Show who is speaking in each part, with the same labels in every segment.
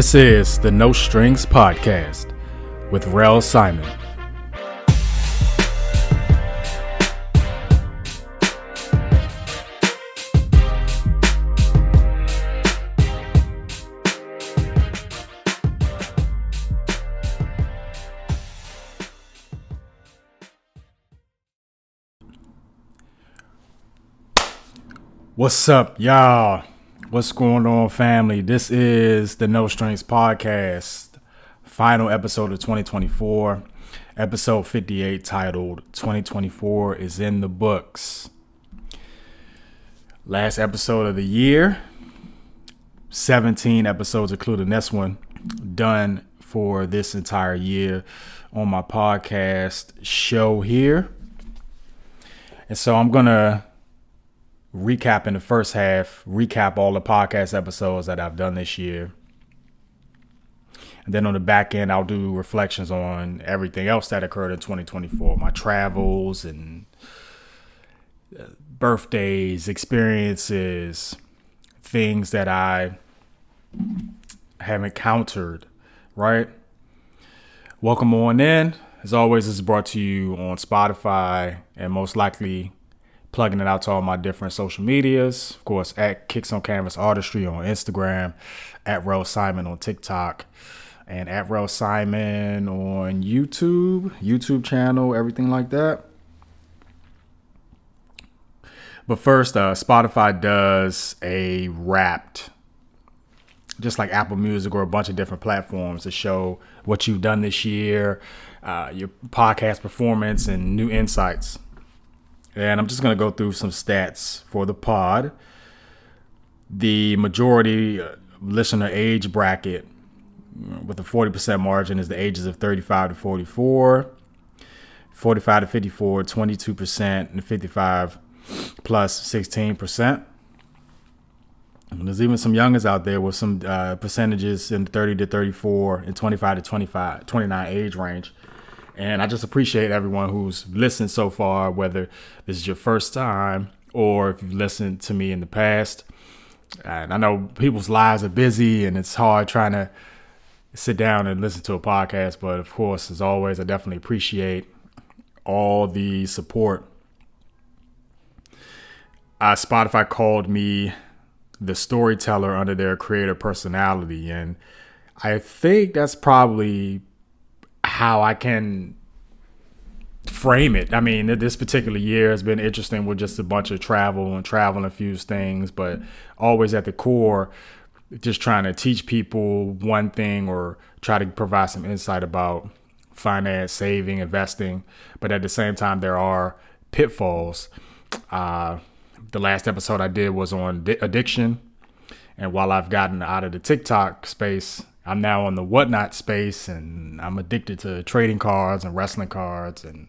Speaker 1: This is the No Strings Podcast with Rel Simon. What's up, y'all? What's going on, family? This is the No Strings Podcast, final episode of 2024, episode 58, titled 2024 is in the books. Last episode of the year, 17 episodes, including this one, done for this entire year on my podcast show here. And so I'm going to recap in the first half, recap all the podcast episodes that I've done this year. And then on the back end, I'll do reflections on everything else that occurred in 2024, my travels and birthdays, experiences, things that I have encountered, right? Welcome on in. As always, this is brought to you on Spotify and most likely plugging it out to all my different social medias. Of course, at Kicks on Canvas Artistry on Instagram, at Rel Simon on TikTok, and at Rel Simon on YouTube channel, everything like that. But first, Spotify does a Wrapped, just like Apple Music or a bunch of different platforms, to show what you've done this year, your podcast performance, and new insights. And I'm just going to go through some stats for the pod. The majority listener age bracket with a 40% margin is the ages of 35 to 44, 45 to 54, 22%, and 55 plus 16%. And there's even some youngers out there with some percentages in 30 to 34 and 25 to 29 age range. And I just appreciate everyone who's listened so far, whether this is your first time or if you've listened to me in the past. And I know people's lives are busy and it's hard trying to sit down and listen to a podcast. But of course, as always, I definitely appreciate all the support. Spotify called me the storyteller under their creator personality. And I think that's probably how I can frame it. I mean, this particular year has been interesting with just a bunch of travel infused things, but always at the core, just trying to teach people one thing or try to provide some insight about finance, saving, investing. But at the same time, there are pitfalls. The last episode I did was on addiction. And while I've gotten out of the TikTok space, I'm now on the whatnot space, and I'm addicted to trading cards and wrestling cards. And,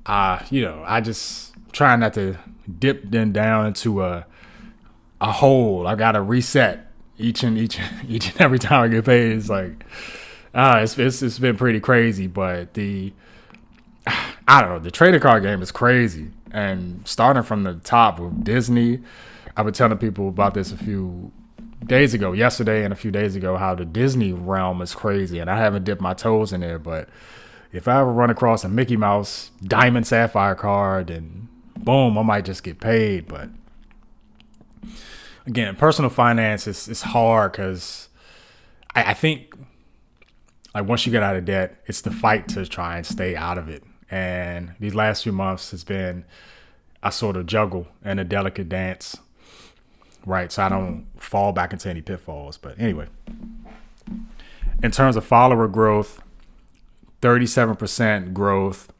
Speaker 1: I just try not to dip them down into a hole. I got to reset each and every time I get paid. It's like, it's been pretty crazy, but the trading card game is crazy. And starting from the top with Disney, I've been telling people about this yesterday and a few days ago, how the Disney realm is crazy, and I haven't dipped my toes in there. But if I ever run across a Mickey Mouse Diamond Sapphire card, and boom, I might just get paid. But again, personal finance is hard because I think, like, once you get out of debt, it's the fight to try and stay out of it. And these last few months has been a sort of juggle and a delicate dance. Right, so I don't fall back into any pitfalls. But anyway, in terms of follower growth, 37% growth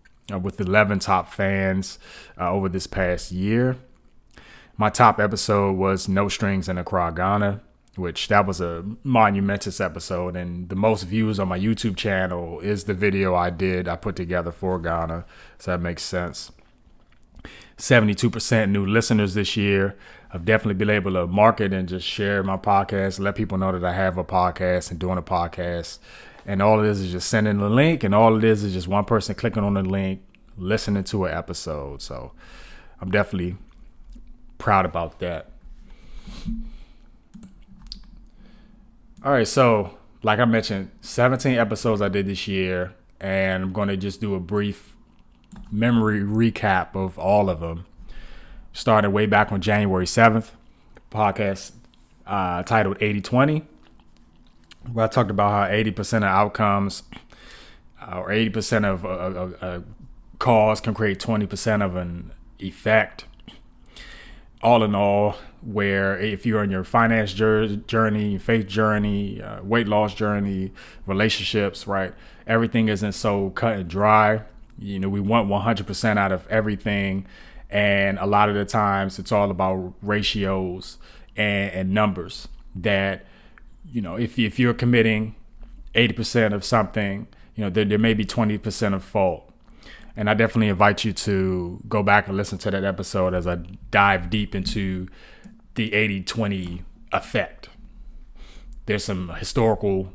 Speaker 1: with 11 top fans over this past year. My top episode was No Strings in Accra, Ghana, which that was a monumentous episode. And the most views on my YouTube channel is the video I put together for Ghana. So that makes sense. 72% new listeners this year. I've definitely been able to market and just share my podcast, let people know that I have a podcast and doing a podcast. And all it is just sending the link, and all it is just one person clicking on the link, listening to an episode. So I'm definitely proud about that. All right, so like I mentioned, 17 episodes I did this year, and I'm going to just do a brief memory recap of all of them. Started way back on January 7th, podcast titled 80-20, where I talked about how 80% of outcomes or 80% of a cause can create 20% of an effect. All in all, where if you're on your finance journey, faith journey, weight loss journey, relationships, right, everything isn't so cut and dry. You know, we want 100% out of everything, and a lot of the times it's all about ratios and numbers. That, you know, if you're committing 80% of something, you know, there may be 20% of fault. And I definitely invite you to go back and listen to that episode as I dive deep into the 80-20 effect. There's some historical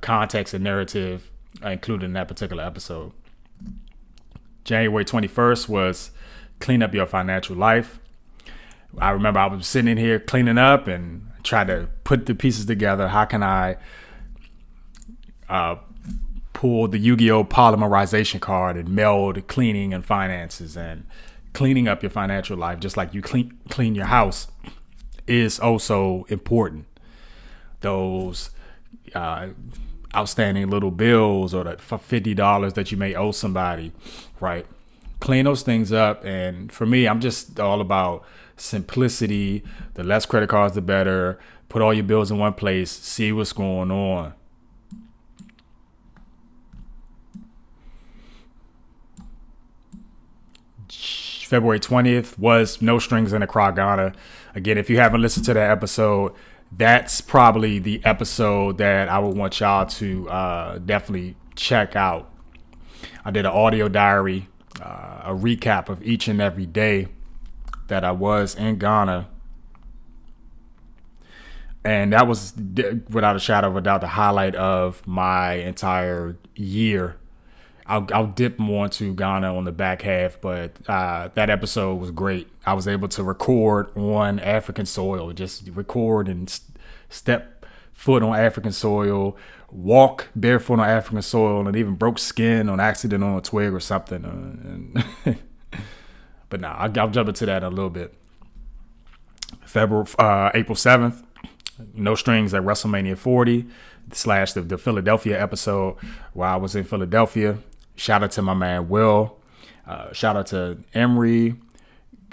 Speaker 1: context and narrative included in that particular episode. January 21st was Clean Up Your Financial Life. I remember I was sitting in here cleaning up and tried to put the pieces together. How can I pull the Yu-Gi-Oh! Polymerization card and meld cleaning and finances, and cleaning up your financial life, just like you clean your house, is also important. Those outstanding little bills or that $50 that you may owe somebody, right? Clean those things up. And for me, I'm just all about simplicity. The less credit cards, the better. Put all your bills in one place. See what's going on. February 20th was No Strings in the Cry Ghana. Again, if you haven't listened to that episode, that's probably the episode that I would want y'all to definitely check out. I did an audio diary, a recap of each and every day that I was in Ghana. And that was, without a shadow of a doubt, the highlight of my entire year. I'll dip more into Ghana on the back half, but that episode was great. I was able to record on African soil, just record and step foot on African soil, walk barefoot on African soil, and even broke skin on accident on a twig or something. But nah, I'll jump into that in a little bit. April 7th, No Strings at WrestleMania 40 / the Philadelphia episode where I was in Philadelphia. Shout out to my man Will. Shout out to Emery,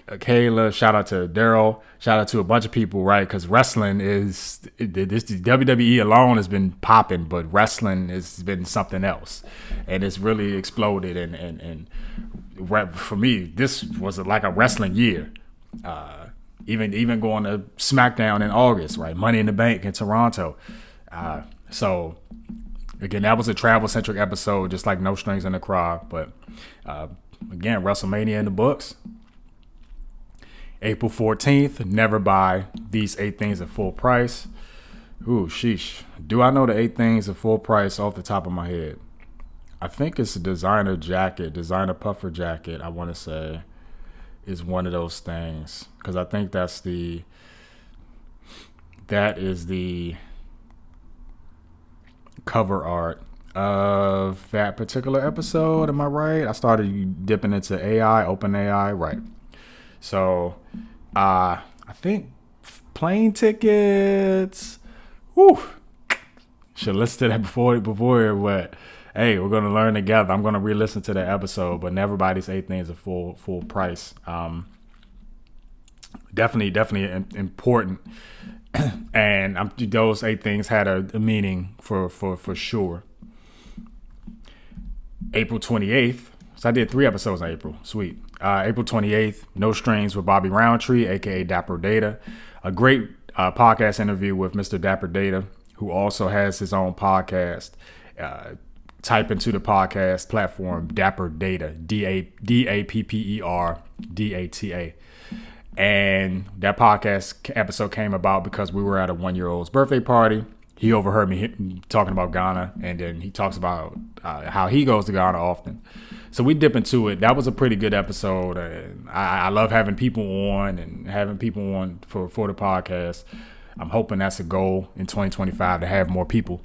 Speaker 1: Kayla. Shout out to Daryl. Shout out to a bunch of people, right? Because wrestling is this WWE alone has been popping, but wrestling has been something else, and it's really exploded. And for me, this was like a wrestling year. Even going to SmackDown in August, right? Money in the Bank in Toronto. So. Again, that was a travel-centric episode, just like No Strings in the Cry. But again, WrestleMania in the books. April 14th, never buy these 8 things at full price. Ooh, sheesh. Do I know the 8 things at full price off the top of my head? I think it's a designer puffer jacket, I want to say, is one of those things. Because I think that is the cover art of that particular episode. Am I right? I started dipping into OpenAI, right? So I think plane tickets. Whew. Should listen to that before, but hey, we're gonna learn together. I'm gonna re-listen to that episode, but never buy these 8 things at full price. Definitely important. And those 8 things had a meaning for sure. April 28th. So I did 3 episodes in April. Sweet. April 28th, No Strings with Bobby Roundtree, a.k.a. Dapper Data. A great podcast interview with Mr. Dapper Data, who also has his own podcast. Type into the podcast platform Dapper Data, DAPPERDATA. And that podcast episode came about because we were at a 1-year-old's birthday party. He overheard me talking about Ghana, and then he talks about how he goes to Ghana often. So we dip into it. That was a pretty good episode. And I love having people on for the podcast. I'm hoping that's a goal in 2025 to have more people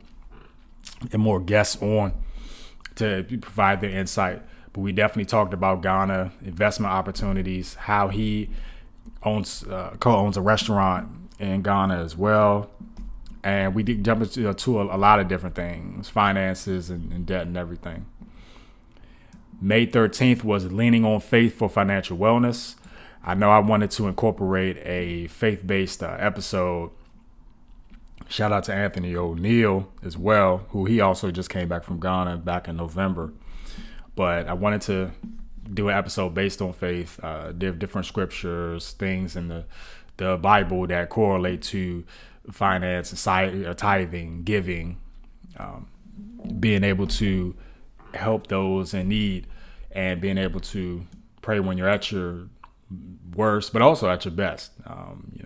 Speaker 1: and more guests on to provide their insight. But we definitely talked about Ghana, investment opportunities, how he co-owns a restaurant in Ghana as well. And we did jump into a lot of different things, finances and debt and everything. May 13th was Leaning on Faith for Financial Wellness. I know I wanted to incorporate a faith-based episode. Shout out to Anthony O'Neill as well, who he also just came back from Ghana back in November. But I wanted to do an episode based on faith, different scriptures, things in the Bible that correlate to finance, tithing, giving, being able to help those in need, and being able to pray when you're at your worst, but also at your best.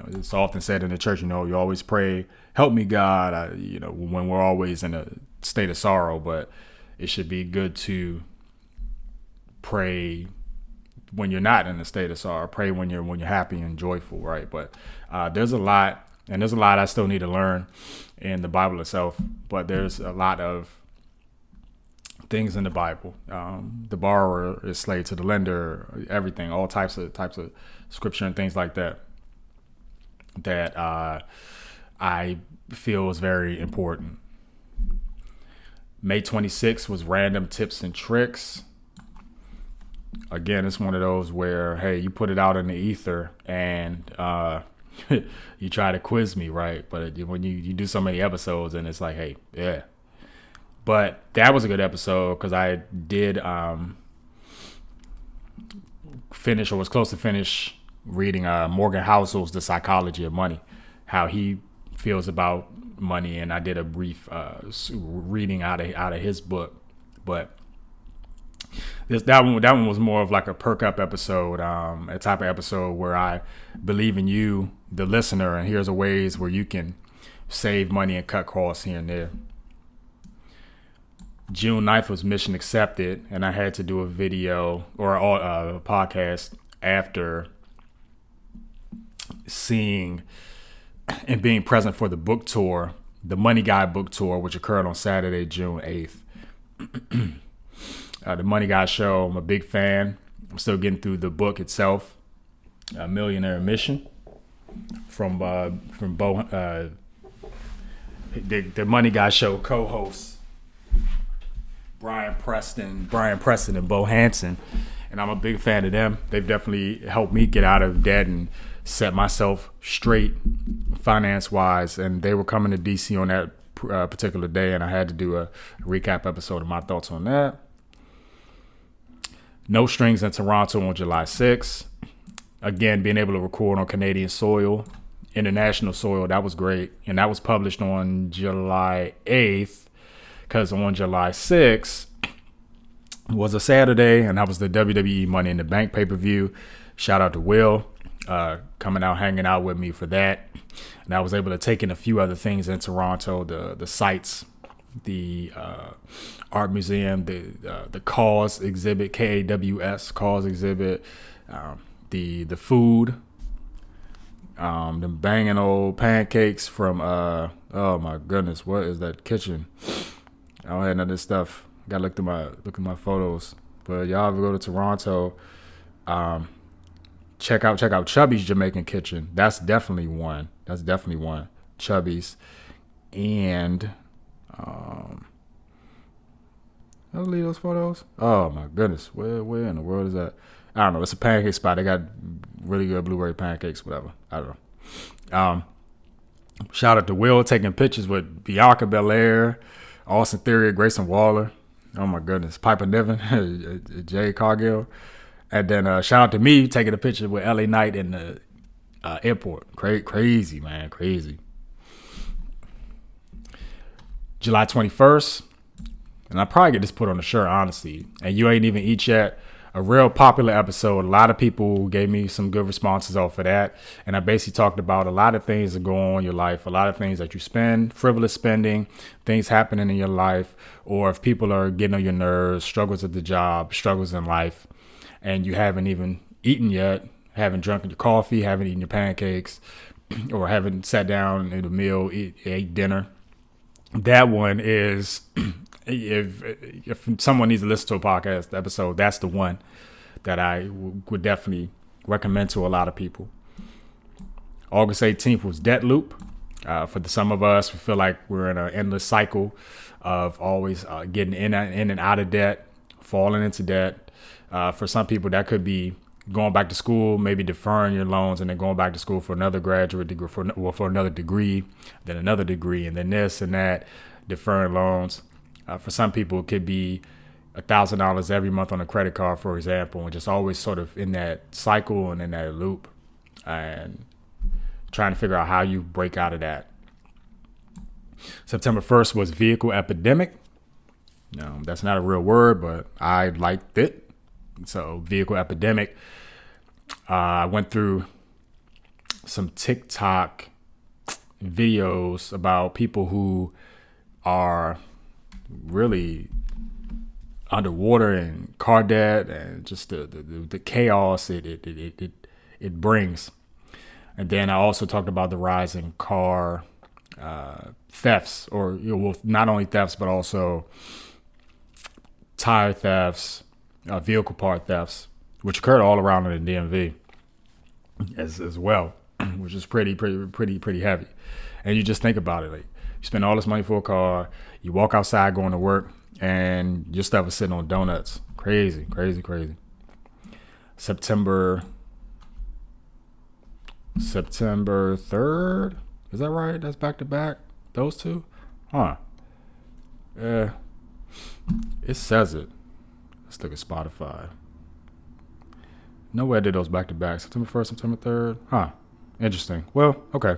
Speaker 1: It's often said in the church, you always pray, help me God, when we're always in a state of sorrow, but it should be good to pray when you're not in a state of sorrow, pray when you're happy and joyful, right? But there's a lot I still need to learn in the Bible itself, but there's a lot of things in the Bible. The borrower is slave to the lender, everything, all types of scripture and things like that I feel is very important. May 26th was Random Tips and Tricks. Again, it's one of those where, hey, you put it out in the ether and you try to quiz me, right? But when you do so many episodes and it's like, hey, yeah. But that was a good episode because I did finish, or was close to finish, reading Morgan Housel's The Psychology of Money, how he feels about money, and I did a brief reading out of his book. But that one was more of like a perk up episode, a type of episode where I believe in you, the listener, and here's a ways where you can save money and cut costs here and there. June 9th was Mission Accepted, and I had to do a video or a podcast after seeing and being present for the book tour, the Money Guy book tour, which occurred on Saturday, June 8th. The Money Guy show, I'm a big fan. I'm still getting through the book itself, Millionaire Mission, from Bo, the Money Guy show co-hosts Brian Preston and Bo Hansen, and I'm a big fan of them. They've definitely helped me get out of debt and set myself straight finance-wise, and they were coming to DC on that particular day, and I had to do a recap episode of my thoughts on that. No Strings in Toronto on July 6th. Again, being able to record on Canadian soil, international soil, that was great, and that was published on July 8th. Because on July 6th was a Saturday, and that was the WWE Money in the Bank pay-per-view. Shout out to Will coming out, hanging out with me for that. And I was able to take in a few other things in Toronto, the sites, the art museum, the Cause exhibit, KAWS Cause exhibit, the food, the banging old pancakes from, oh my goodness, what is that kitchen? I don't have none of this stuff. Gotta look at my photos. But y'all ever go to Toronto, check out Chubby's Jamaican Kitchen. That's definitely one. Chubby's. And I'll leave those photos. Oh my goodness. Where in the world is that? I don't know. It's a pancake spot. They got really good blueberry pancakes, whatever. I don't know. Shout out to Will taking pictures with Bianca Belair, Austin Theory, Grayson Waller. Oh my goodness. Piper Niven, Jay Cargill. And then shout out to me taking a picture with LA Knight in the airport. Crazy, man. Crazy. July 21st. And I probably get this put on the shirt, honestly. And you ain't even eat yet. A real popular episode. A lot of people gave me some good responses off of that. And I basically talked about a lot of things that go on in your life, a lot of things that you spend, frivolous spending, things happening in your life, or if people are getting on your nerves, struggles at the job, struggles in life, and you haven't even eaten yet, haven't drunk your coffee, haven't eaten your pancakes, or haven't sat down at a meal, ate dinner, that one is, if someone needs to listen to a podcast episode, that's the one that I would definitely recommend to a lot of people. August 18th was Debt Loop. For some of us, we feel like we're in an endless cycle of always getting in and out of debt, falling into debt. For some people, that could be going back to school, maybe deferring your loans and then going back to school for another graduate degree, for another degree, then another degree, and then this and that, deferring loans. For some people, it could be $1,000 every month on a credit card, for example, and just always sort of in that cycle and in that loop, and trying to figure out how you break out of that. September 1st was Vehicle Epidemic. No, that's not a real word, but I liked it. So Vehicle Epidemic. I went through some TikTok videos about people who are really underwater and car debt and just the chaos it brings. And then I also talked about the rise in car thefts, or not only thefts, but also tire thefts, vehicle part thefts, which occurred all around in the DMV as well, which is pretty heavy. And you just think about it, like you spend all this money for a car, you walk outside going to work, and your stuff is sitting on donuts. Crazy. September 3rd, is that right? That's back to back, those two? Huh. Yeah. It says it. Let's look at Spotify. Nowhere did those back to back. September 1st, September 3rd. Huh. Interesting. Well, okay.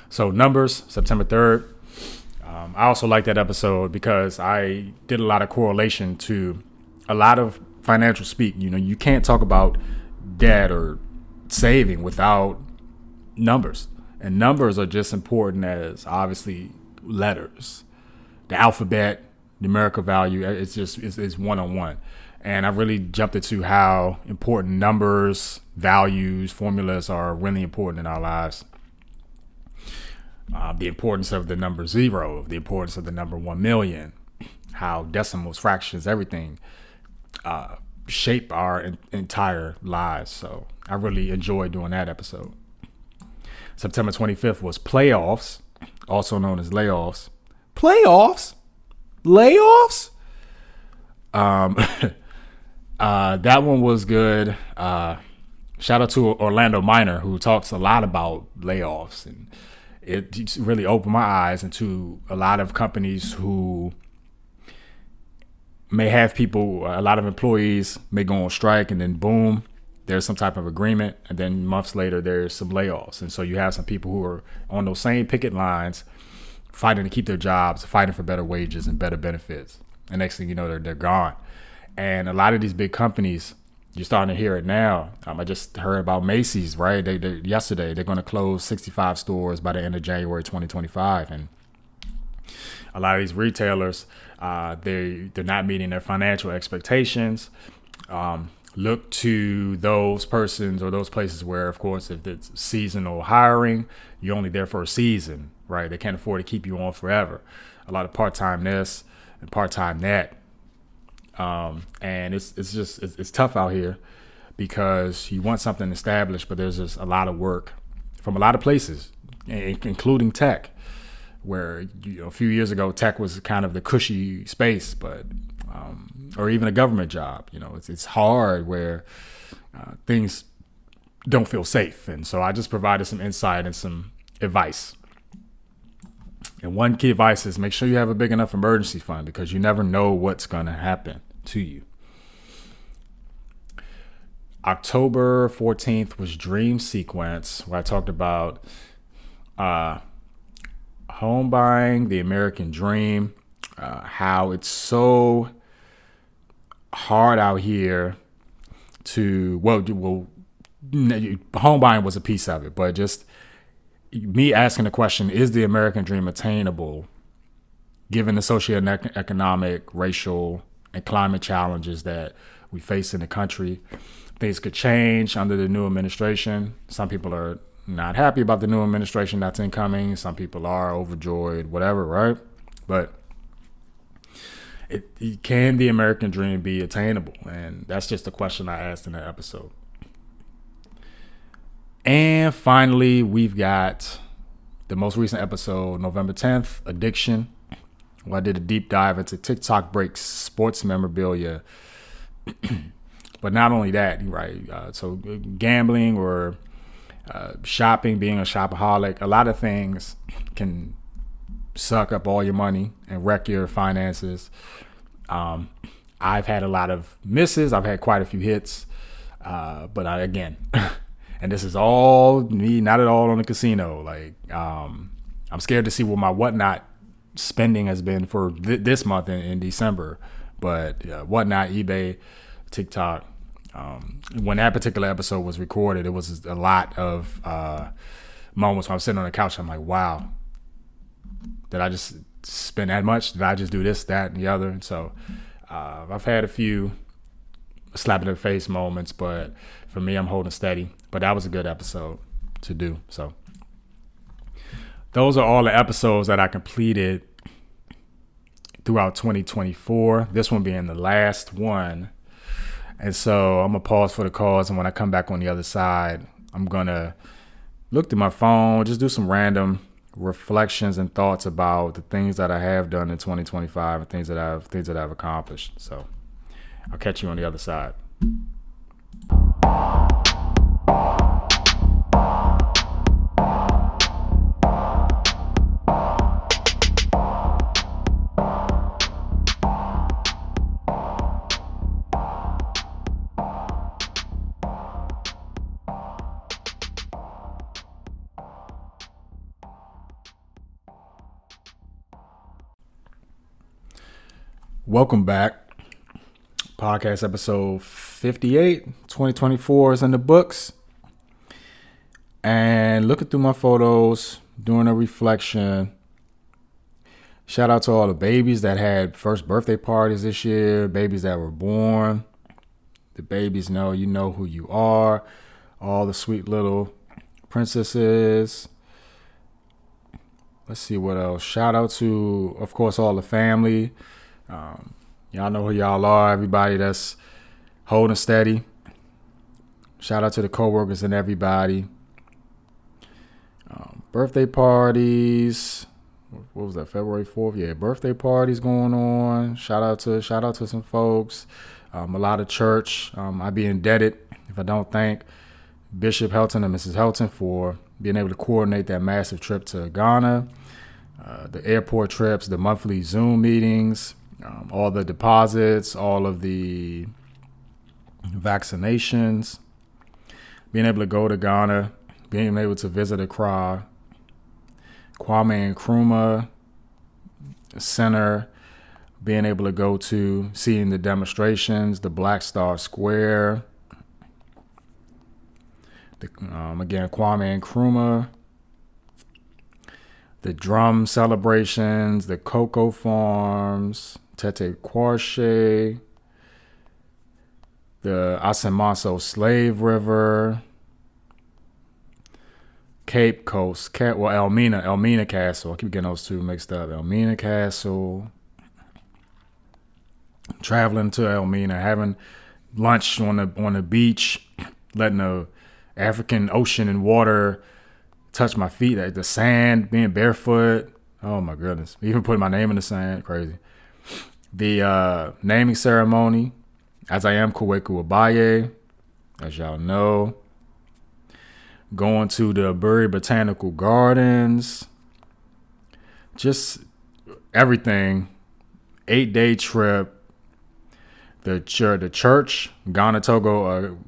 Speaker 1: So numbers, September 3rd. I also like that episode because I did a lot of correlation to a lot of financial speak. You can't talk about debt or saving without numbers. And numbers are just important as, obviously, letters. The alphabet, numerical value, it's one-on-one. And I really jumped into how important numbers, values, formulas are really important in our lives. The importance of the number 0, the importance of the number 1 million, how decimals, fractions, everything shape our entire lives. So I really enjoyed doing that episode. September 25th was Playoffs, also known as Layoffs. Playoffs? Layoffs? That one was good. Shout out to Orlando Minor, who talks a lot about layoffs, and it really opened my eyes into a lot of companies who may have people, a lot of employees may go on strike, and then boom, there's some type of agreement, and then months later there's some layoffs. And so you have some people who are on those same picket lines fighting to keep their jobs, fighting for better wages and better benefits. And next thing you know, they're gone. And a lot of these big companies, you're starting to hear it now. I just heard about Macy's, right? Yesterday, they're going to close 65 stores by the end of January 2025. And a lot of these retailers, they're not meeting their financial expectations. Look to those persons or those places where, of course, if it's seasonal hiring, you're only there for a season, right? They can't afford to keep you on forever. A lot of part-time this and part-time that. And it's tough out here because you want something established, but there's just a lot of work from a lot of places, including tech, where a few years ago tech was kind of the cushy space, but or even a government job. It's hard where things don't feel safe, and so I just provided some insight and some advice. And one key advice is make sure you have a big enough emergency fund, because you never know what's going to happen to you. October 14th was Dream Sequence, where I talked about home buying, the American dream, how it's so hard out here to, home buying was a piece of it, but just me asking the question, is the American dream attainable given the socioeconomic, racial, and climate challenges that we face in the country? Things could change under the new administration. Some people are not happy about the new administration that's incoming. Some people are overjoyed, whatever, right? But can the American dream be attainable? And that's just the question I asked in that episode. And finally, we've got the most recent episode, November 10th, Addiction. Where I did a deep dive into TikTok breaks sports memorabilia. But not only that, right? So gambling or shopping, being a shopaholic, a lot of things can suck up all your money and wreck your finances. I've had a lot of misses. I've had quite a few hits. But again, and this is all me, not at all on the casino. Like, I'm scared to see what my whatnot spending has been for this month in December. But whatnot, eBay, TikTok. When that particular episode was recorded, it was a lot of moments when I'm sitting on the couch. I'm like, wow, did I just spend that much? Did I just do this, that, and the other? And so I've had a few slap in the face moments, but for me, I'm holding steady. But that was a good episode to do. So those are all the episodes that I completed throughout 2024. This one being the last one. And so I'm going to pause for the cause. And when I come back on the other side, I'm going to look through my phone, just do some random reflections and thoughts about the things that I have done in 2025 and things that I've accomplished. So I'll catch you on the other side. Welcome back. Podcast episode 58, 2024 is in the books. And looking through my photos, doing a reflection. Shout out to all the babies that had first birthday parties this year, babies that were born. The babies know you know who you are. All the sweet little princesses. Let's see what else. Shout out to, of course, all the family. Y'all know who y'all are. Everybody that's holding steady. Shout out to the coworkers and everybody. Birthday parties. What was that? February 4th. Yeah, birthday parties going on. Shout out to some folks. A lot of church. I'd be indebted if I don't thank Bishop Helton and Mrs. Helton for being able to coordinate that massive trip to Ghana. The airport trips, the monthly Zoom meetings. All the deposits, all of the vaccinations, being able to go to Ghana, being able to visit Accra, Kwame Nkrumah Center, being able to go to, seeing the demonstrations, the Black Star Square, again, Kwame Nkrumah, the drum celebrations, the cocoa farms, Tete Quarche, the Asamoah Slave River, Cape Coast, Elmina Castle. I keep getting those two mixed up. Elmina Castle. Traveling to Elmina, having lunch on the beach, letting the African ocean and water touch my feet, the sand, being barefoot. Oh my goodness. Even putting my name in the sand, crazy. The naming ceremony, as I am Kwaku Abaye, as y'all know. Going to the Bury Botanical Gardens. Just everything. 8-day trip. The church, Ghana Togo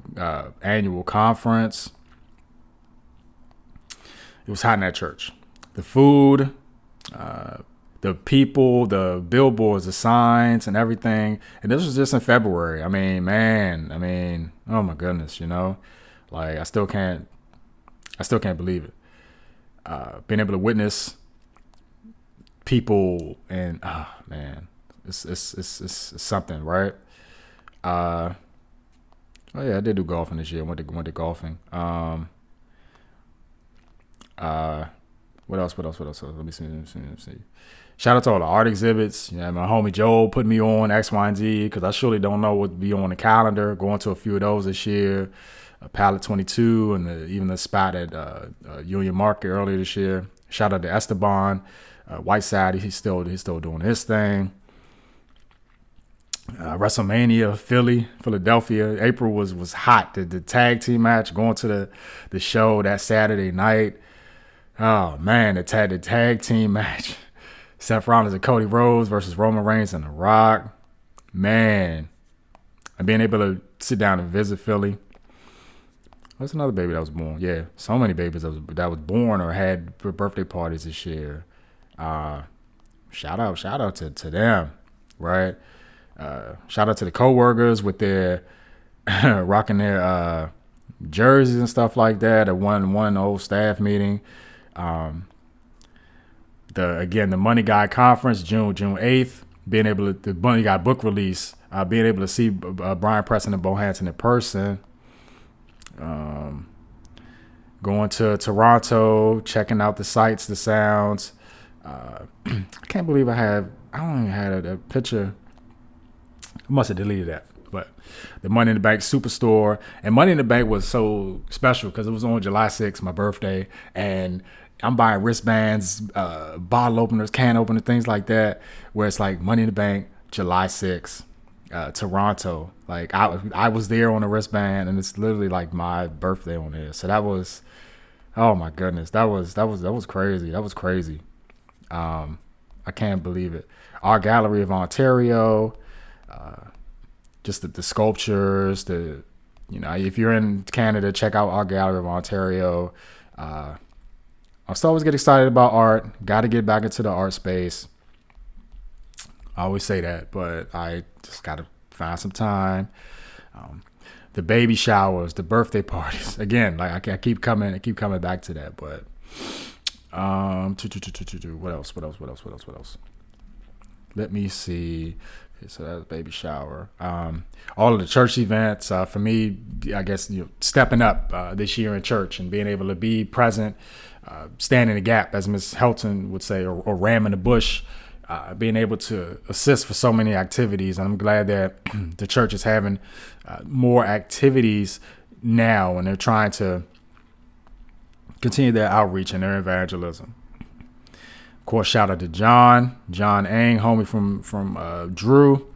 Speaker 1: annual conference. It was hot in that church. The food, the people, the billboards, the signs, and everything. And this was just in February. I mean, oh my goodness, like I still can't believe it. Being able to witness people and it's something, right? Oh yeah, I did do golfing this year. Went to golfing. What else? Let me see. Shout out to all the art exhibits. Yeah, my homie Joel put me on X, Y, and Z because I surely don't know what to be on the calendar. Going to a few of those this year. Palette 22 and even the spot at Union Market earlier this year. Shout out to Esteban, Whiteside. He's still doing his thing. WrestleMania, Philadelphia. April was hot. The tag team match, going to the show that Saturday night. Oh man, the tag team match. Seth Rollins and Cody Rhodes versus Roman Reigns and The Rock. Man, and being able to sit down and visit Philly. What's another baby that was born? Yeah, so many babies that was born or had birthday parties this year. Shout out to them, right? Shout out to the co-workers with their rocking their jerseys and stuff like that at one old staff meeting. The Money Guy Conference, June 8th, being able to, the Money Guy book release, being able to see Brian Preston and Bo Hansen in person. Going to Toronto, checking out the sights, the sounds. I can't believe I don't even have a picture. I must have deleted that. But the Money in the Bank Superstore, and Money in the Bank was so special because it was on July 6th, my birthday, and I'm buying wristbands, bottle openers, can openers, things like that, where it's like Money in the Bank, July 6th, Toronto. Like I was there on the wristband, and it's literally like my birthday on there. So that was, oh my goodness, that was crazy. That was crazy. I can't believe it. Art Gallery of Ontario, just the sculptures, if you're in Canada, check out Art Gallery of Ontario. I still always get excited about art. Got to get back into the art space. I always say that, but I just got to find some time. The baby showers, the birthday parties. Again, like I keep coming back to that. But what else? Let me see. Okay, so that's baby shower. All of the church events. For me, I guess stepping up this year in church and being able to be present. Stand in the gap, as Miss Helton would say, or ram in the bush, being able to assist for so many activities. And I'm glad that the church is having more activities now, and they're trying to continue their outreach and their evangelism. Of course, shout out to John Ang, homie from Drew,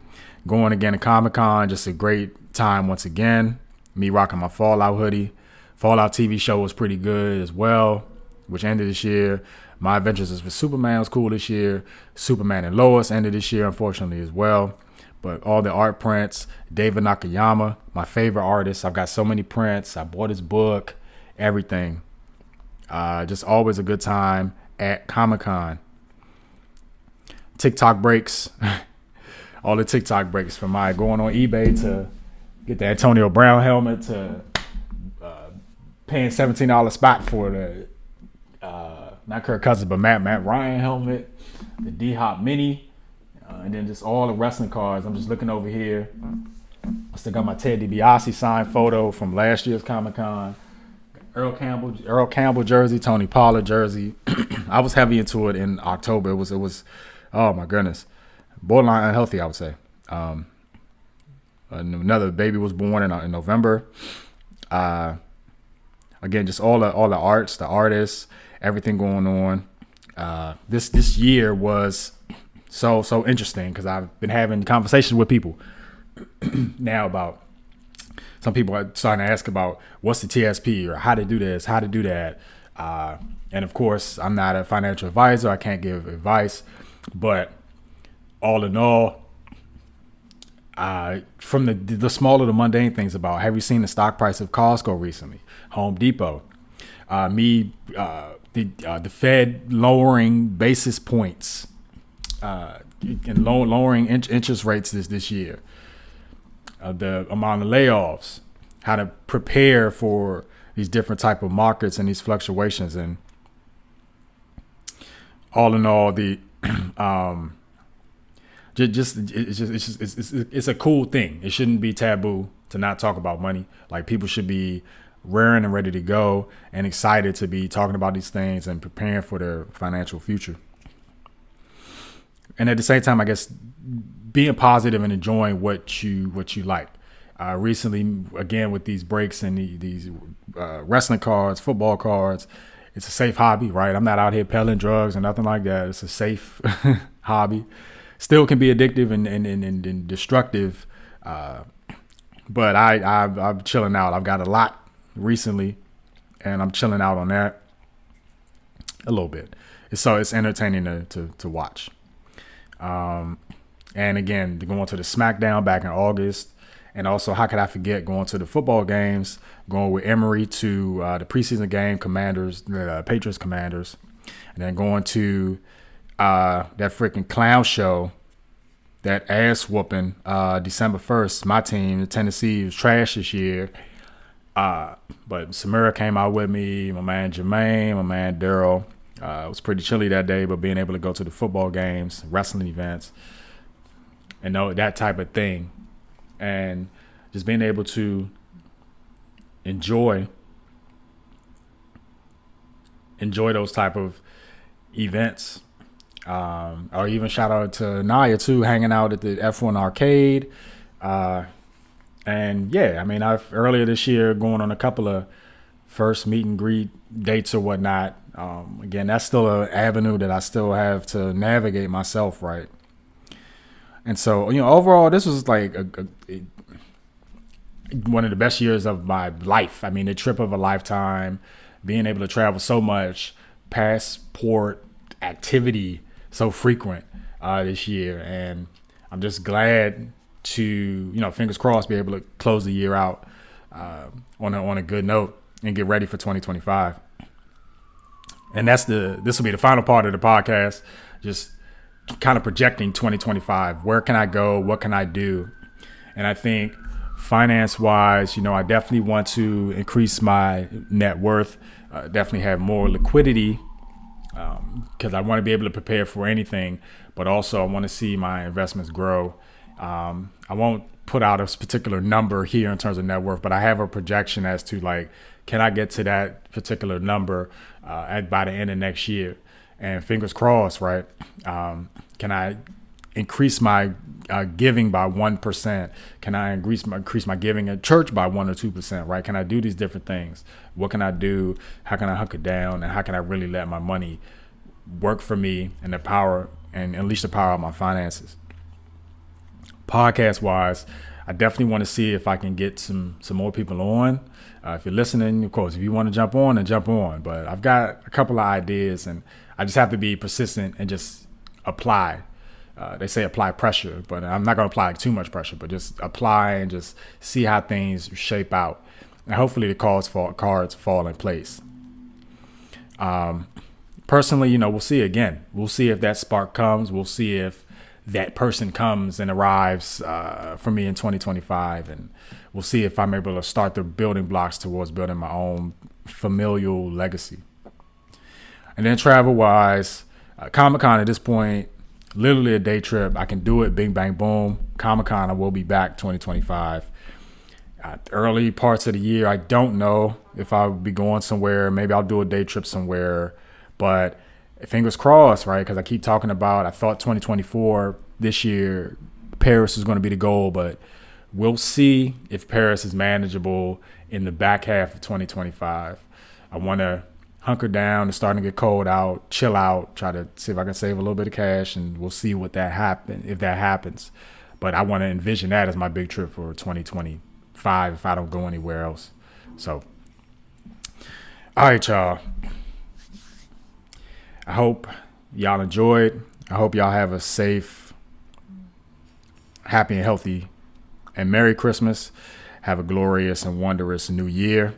Speaker 1: going again to ComicCon. Just a great time once again. Me rocking my Fallout hoodie. Fallout TV show was pretty good as well, which ended this year. My Adventures with Superman was cool this year. Superman and Lois ended this year, unfortunately, as well. But all the art prints, David Nakayama, my favorite artist. I've got so many prints. I bought his book, everything. Just always a good time at Comic-Con. TikTok breaks. All the TikTok breaks from my going on eBay to get the Antonio Brown helmet to paying $17 spot for the not Kirk Cousins, but Matt Ryan helmet, the D-Hop Mini, and then just all the wrestling cards. I'm just looking over here. I still got my Ted DiBiase signed photo from last year's Comic-Con. Earl Campbell jersey, Tony Pollard jersey. I was heavy into it in October. It was oh my goodness, borderline unhealthy, I would say. Another baby was born in November. Again, just all the arts, the artists, everything going on. This year was so interesting because I've been having conversations with people now about. Some people are starting to ask about what's the TSP or how to do this, how to do that. And of course, I'm not a financial advisor. I can't give advice. But all in all, from the smaller, the mundane things about, have you seen the stock price of Costco recently? Home Depot. The Fed lowering basis points and lowering interest rates this year. The amount of layoffs, how to prepare for these different type of markets and these fluctuations, and all in all, it's a cool thing. It shouldn't be taboo to not talk about money. Like, people should be raring and ready to go and excited to be talking about these things and preparing for their financial future. And at the same time, I guess being positive and enjoying what you like. Recently, again, with these breaks and these wrestling cards, football cards, it's a safe hobby, right? I'm not out here peddling drugs or nothing like that. It's a safe hobby. Still can be addictive and destructive, but I'm chilling out. I've got a lot recently, and I'm chilling out on that a little bit. So it's entertaining to watch. And again, going to the SmackDown back in August. And also, how could I forget going to the football games, going with Emery to the preseason game, Patriots Commanders, and then going to that freaking clown show, that ass whooping, December 1st. My team, Tennessee, was trash this year. But Samira came out with me, my man Jermaine, my man Daryl. It was pretty chilly that day, but being able to go to the football games, wrestling events, and that type of thing. And just being able to enjoy those type of events. Or even shout out to Naya too, hanging out at the F1 arcade. And yeah, I mean, I've earlier this year going on a couple of first meet and greet dates or whatnot. Again, that's still an avenue that I still have to navigate myself, right? And so, overall, this was like one of the best years of my life. I mean, the trip of a lifetime, being able to travel so much, passport activity so frequent this year. And I'm just glad to, fingers crossed, be able to close the year out on a good note and get ready for 2025. And this will be the final part of the podcast, just kind of projecting 2025. Where can I go? What can I do? And I think finance-wise, I definitely want to increase my net worth, definitely have more liquidity, because I want to be able to prepare for anything, but also I want to see my investments grow. I won't put out a particular number here in terms of net worth, but I have a projection as to can I get to that particular number by the end of next year? And fingers crossed, right? Can I increase my giving by 1%? Can I increase my giving at church by 1 or 2%, right? Can I do these different things? What can I do? How can I hunker down? And how can I really let my money work for me and unleash the power of my finances? Podcast wise, I definitely want to see if I can get some more people on. If you're listening, of course, if you want to jump on, then jump on. But I've got a couple of ideas, and I just have to be persistent and just apply. They say apply pressure, but I'm not going to apply too much pressure, but just apply and just see how things shape out. And hopefully the cards fall in place. Personally, we'll see again. We'll see if that spark comes. We'll see if that person comes and arrives for me in 2025. And we'll see if I'm able to start the building blocks towards building my own familial legacy. And then travel-wise, ComicCon at this point, literally a day trip. I can do it, bing, bang, boom. ComicCon, I will be back 2025. Early parts of the year, I don't know if I'll be going somewhere. Maybe I'll do a day trip somewhere. But fingers crossed, right? Because I keep talking about, I thought 2024, this year, Paris is going to be the goal. But we'll see if Paris is manageable in the back half of 2025. I want to hunker down. It's starting to get cold out, chill out, try to see if I can save a little bit of cash, and we'll see if that happens. But I want to envision that as my big trip for 2025 if I don't go anywhere else. So, all right, y'all. I hope y'all enjoyed. I hope y'all have a safe, happy, and healthy, and Merry Christmas. Have a glorious and wondrous new year.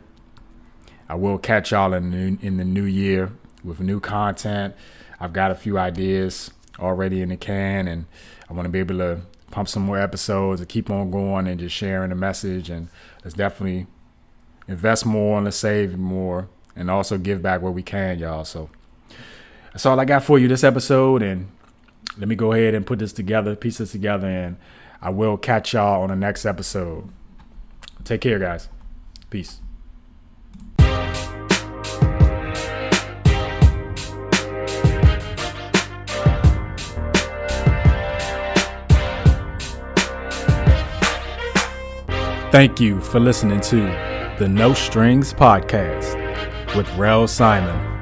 Speaker 1: I will catch y'all in the new year with new content. I've got a few ideas already in the can, and I want to be able to pump some more episodes and keep on going and just sharing the message. And let's definitely invest more and let's save more and also give back where we can, y'all. So that's all I got for you this episode. And let me go ahead and put this together, piece this together, and I will catch y'all on the next episode. Take care, guys. Peace. Thank you for listening to the No Strings Podcast with Rel Simon.